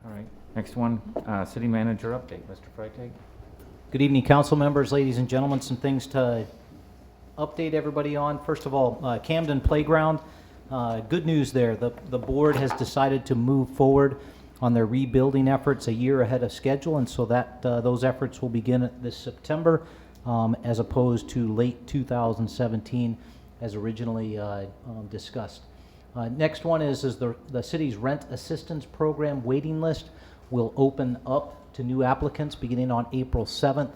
All right. Next one, city manager update. Mr. Freitag. Good evening, council members, ladies and gentlemen. Some things to update everybody on. First of all, Camden Playground. Good news there. The board has decided to move forward on their rebuilding efforts a year ahead of schedule, and so that those efforts will begin this September as opposed to late 2017 as originally discussed. Next one is the city's rent assistance program waiting list will open up to new applicants beginning on April 7th.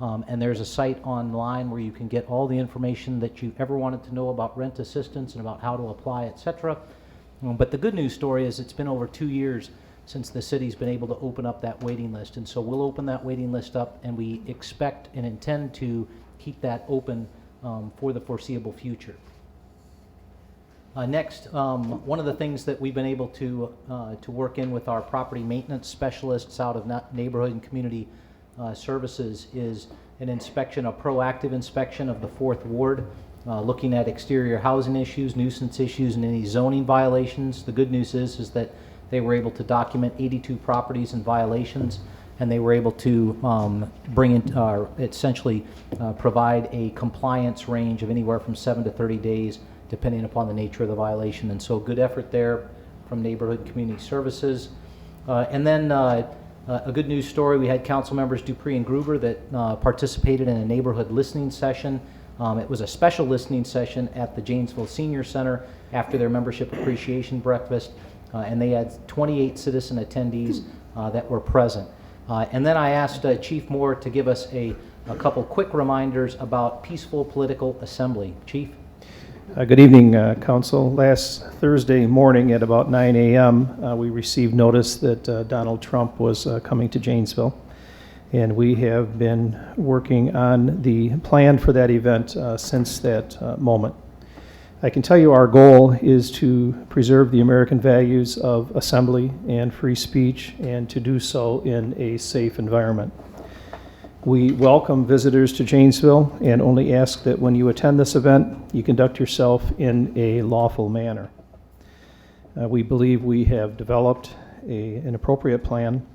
And there's a site online where you can get all the information that you ever wanted to know about rent assistance and about how to apply, etc. But the good news story is it's been over 2 years since the city's been able to open up that waiting list. And so we'll open that waiting list up, and we expect and intend to keep that open for the foreseeable future. Next, one of the things that we've been able to work in with our property maintenance specialists out of neighborhood and community services is an inspection, a proactive inspection of the 4th Ward, looking at exterior housing issues, nuisance issues, and any zoning violations. The good news is that they were able to document 82 properties and violations, and they were able to bring in, essentially provide a compliance range of anywhere from 7 to 30 days, depending upon the nature of the violation. And so good effort there from Neighborhood and Community Services. And then a good news story, we had council members Dupree and Gruber that participated in a neighborhood listening session. It was a special listening session at the Janesville Senior Center after their membership appreciation breakfast, and they had 28 citizen attendees that were present. And then I asked Chief Moore to give us a couple quick reminders about peaceful political assembly. Chief? Good evening, Council. Last Thursday morning at about 9 a.m., we received notice that Donald Trump was coming to Janesville, and we have been working on the plan for that event since that moment. I can tell you our goal is to preserve the American values of assembly and free speech, and to do so in a safe environment. We welcome visitors to Janesville and only ask that when you attend this event, you conduct yourself in a lawful manner. We believe we have developed an appropriate plan,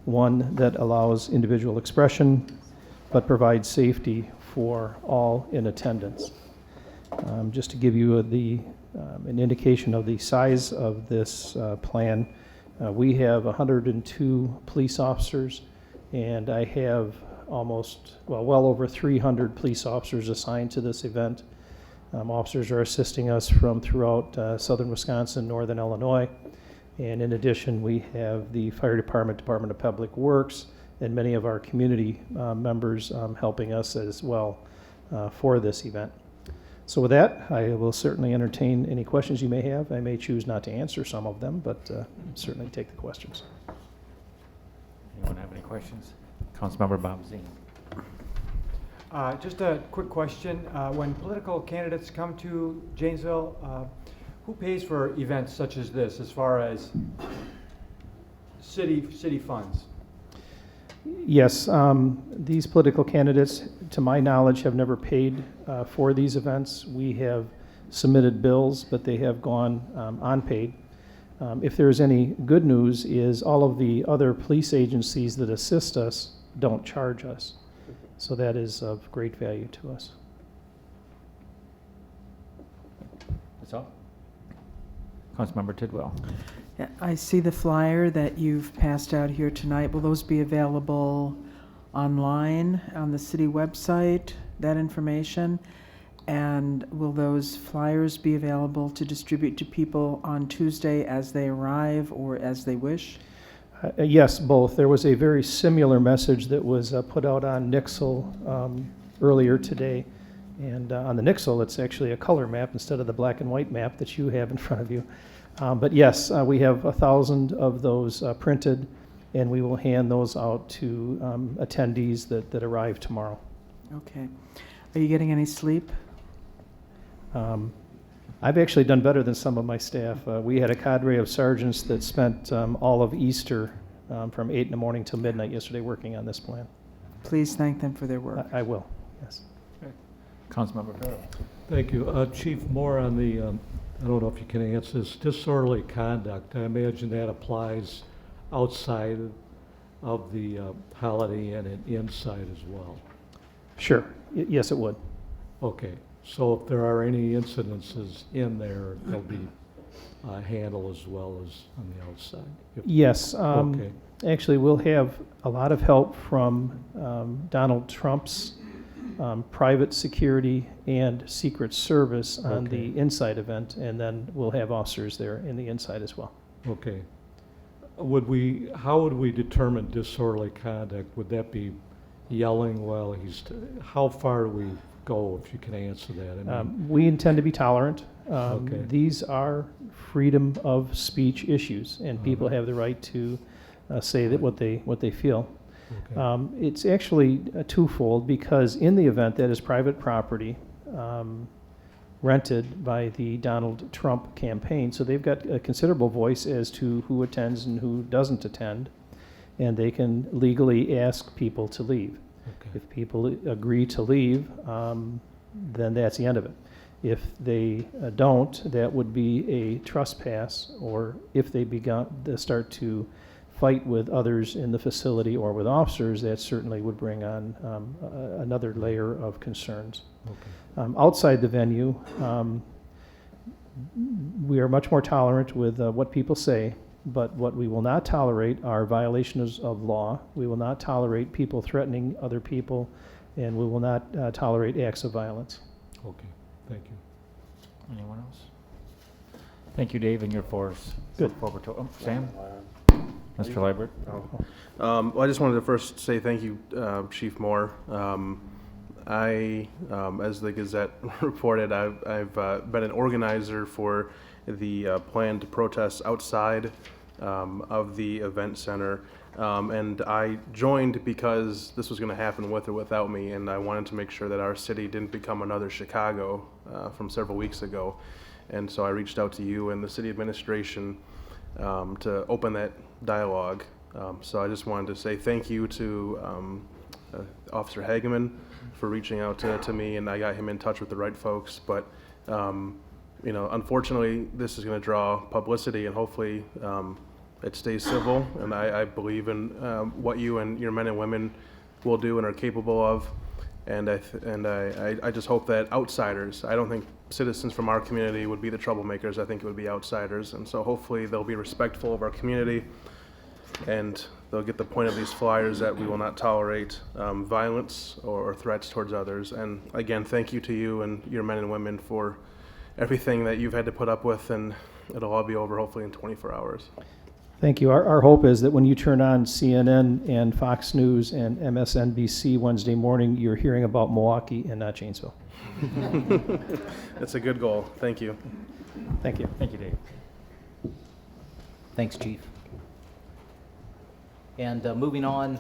one that allows individual expression, but provides safety for all in attendance. Just to give you an indication of the size of this plan, we have 102 police officers, and I have well over 300 police officers assigned to this event. Officers are assisting us from throughout southern Wisconsin, northern Illinois, and in addition we have the Fire Department, Department of Public Works, and many of our community members helping us as well for this event. So with that, I will certainly entertain any questions you may have. I may choose not to answer some of them, but certainly take the questions. Anyone have any questions? Councilmember Bob Zine. Just a quick question. When political candidates come to Janesville, who pays for events such as this as far as city funds? Yes, these political candidates, to my knowledge, have never paid for these events. We have submitted bills, but they have gone unpaid. If there's any good news is all of the other police agencies that assist us don't charge us. So that is of great value to us. That's all. Councilmember Tidwell. Yeah, I see the flyer that you've passed out here tonight. Will those be available online on the city website, that information? And will those flyers be available to distribute to people on Tuesday as they arrive or as they wish? Yes, both. There was a very similar message that was put out on Nixle earlier today. And on the Nixle, it's actually a color map instead of the black and white map that you have in front of you. But yes, we have 1,000 of those printed, and we will hand those out to attendees that arrive tomorrow. Okay. Are you getting any sleep? I've actually done better than some of my staff. We had a cadre of sergeants that spent all of Easter from 8 in the morning till midnight yesterday working on this plan. Please thank them for their work. I will, yes. Okay. Councilmember Farrell. Thank you. Chief, more on the, I don't know if you can answer this, disorderly conduct. I imagine that applies outside of the Holiday Inn and inside as well? Sure, yes, it would. Okay, so if there are any incidences in there, they'll be handled as well as on the outside? Yes. Okay. Actually, we'll have a lot of help from Donald Trump's private security and Secret Service on Okay. the inside event, and then we'll have officers there in the inside as well. Okay. How would we determine disorderly conduct? Would that be yelling while how far do we go, if you can answer that? I mean, We intend to be tolerant. Okay. These are freedom of speech issues, and people Uh-huh. have the right to say that what they feel. okay. It's actually twofold, because in the event, that is private property rented by the Donald Trump campaign, so they've got a considerable voice as to who attends and who doesn't attend, and they can legally ask people to leave. Okay. If people agree to leave, then that's the end of it. If they don't, that would be a trespass, or if they start to fight with others in the facility or with officers, that certainly would bring on another layer of concerns. Okay. Outside the venue, we are much more tolerant with what people say, but what we will not tolerate are violations of law. We will not tolerate people threatening other people, and we will not tolerate acts of violence. Okay, thank you. Anyone else? Thank you, Dave, and your force. Good. Look forward to Sam? Mr. Liebert? Well, I just wanted to first say thank you, Chief Moore. As the Gazette reported, I've been an organizer for the planned protests outside of the event center, and I joined because this was going to happen with or without me, and I wanted to make sure that our city didn't become another Chicago from several weeks ago. And so I reached out to you and the city administration to open that dialogue. So I just wanted to say thank you to Officer Hageman for reaching out to me, and I got him in touch with the right folks. But you know, unfortunately, this is going to draw publicity, and hopefully it stays civil. And I believe in what you and your men and women will do and are capable of. And I just hope that outsiders, I don't think citizens from our community would be the troublemakers. I think it would be outsiders. And so hopefully they'll be respectful of our community, and they'll get the point of these flyers that we will not tolerate violence or threats towards others. And again, thank you to you and your men and women for everything that you've had to put up with, and it'll all be over hopefully in 24 hours. Thank you. Our hope is that when you turn on CNN and Fox News and MSNBC Wednesday morning, you're hearing about Milwaukee and not Janesville. It's a good goal. Thank you. Thank you. Thank you, Dave. Thanks, Chief. And moving on,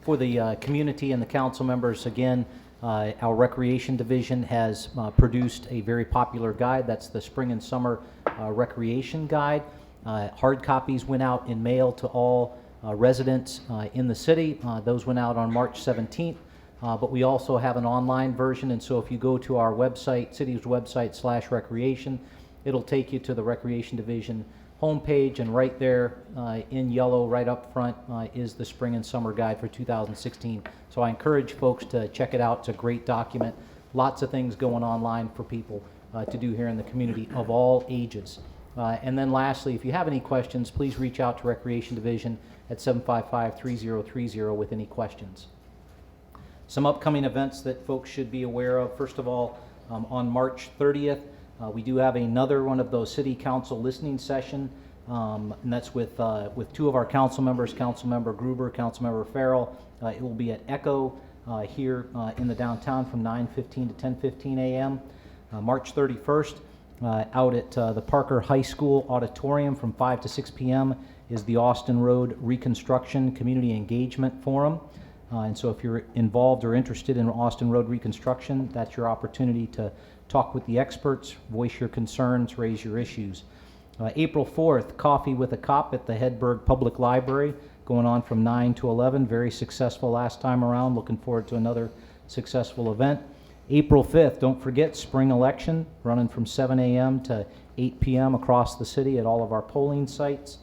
for the community and the council members, again, our Recreation Division has produced a very popular guide. That's the Spring and Summer Recreation Guide. Hard copies went out in mail to all residents in the city. Those went out on March 17th. But we also have an online version, and so if you go to our website, city's website /recreation, it'll take you to the Recreation Division homepage, and right there in yellow, right up front, is the Spring and Summer Guide for 2016. So I encourage folks to check it out. It's a great document. Lots of things going online for people to do here in the community of all ages. And then lastly, if you have any questions, please reach out to Recreation Division at 755-3030 with any questions. Some upcoming events that folks should be aware of. First of all, on March 30th, we do have another one of those city council listening session, and that's with two of our council members, Councilmember Gruber, Councilmember Farrell. It will be at Echo here in the downtown from 9:15 to 10:15 a.m. March 31st, out at the Parker High School auditorium from 5 to 6 p.m. is the Austin Road Reconstruction Community Engagement Forum. And so if you're involved or interested in Austin Road reconstruction, that's your opportunity to talk with the experts, voice your concerns, raise your issues. April 4th, Coffee with a Cop at the Hedberg Public Library, going on from 9 to 11. Very successful last time around. Looking forward to another successful event. April 5th, don't forget spring election, running from 7 a.m. to 8 p.m. across the city at all of our polling sites.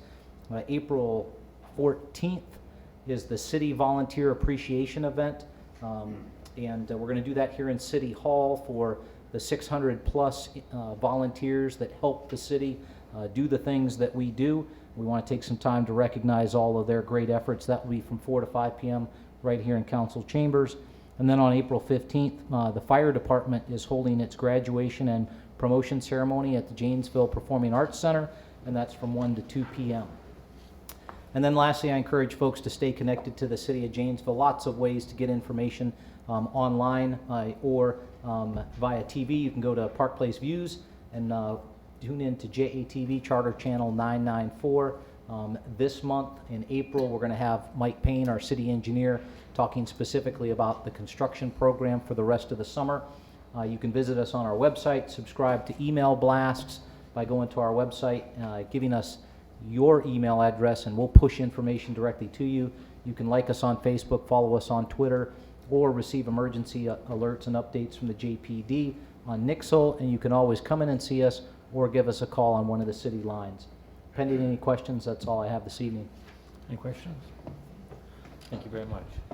April 14th is the City Volunteer Appreciation Event. And we're going to do that here in City Hall for the 600 plus volunteers that help the city do the things that we do. We want to take some time to recognize all of their great efforts. That will be from 4 to 5 p.m. right here in council chambers. And then on April 15th, the fire department is holding its graduation and promotion ceremony at the Janesville Performing Arts Center, and that's from 1 to 2 p.m. And then lastly, I encourage folks to stay connected to the City of Janesville. Lots of ways to get information online or via TV. You can go to Park Place Views and tune in to JATV Charter Channel 994. This month in April, we're going to have Mike Payne, our city engineer, talking specifically about the construction program for the rest of the summer. You can visit us on our website, subscribe to email blasts by going to our website, giving us your email address, and we'll push information directly to you. You can like us on Facebook, follow us on Twitter, or receive emergency alerts and updates from the JPD on Nixle, and you can always come in and see us or give us a call on one of the city lines. Pending any questions, that's all I have this evening. Any questions? Thank you very much.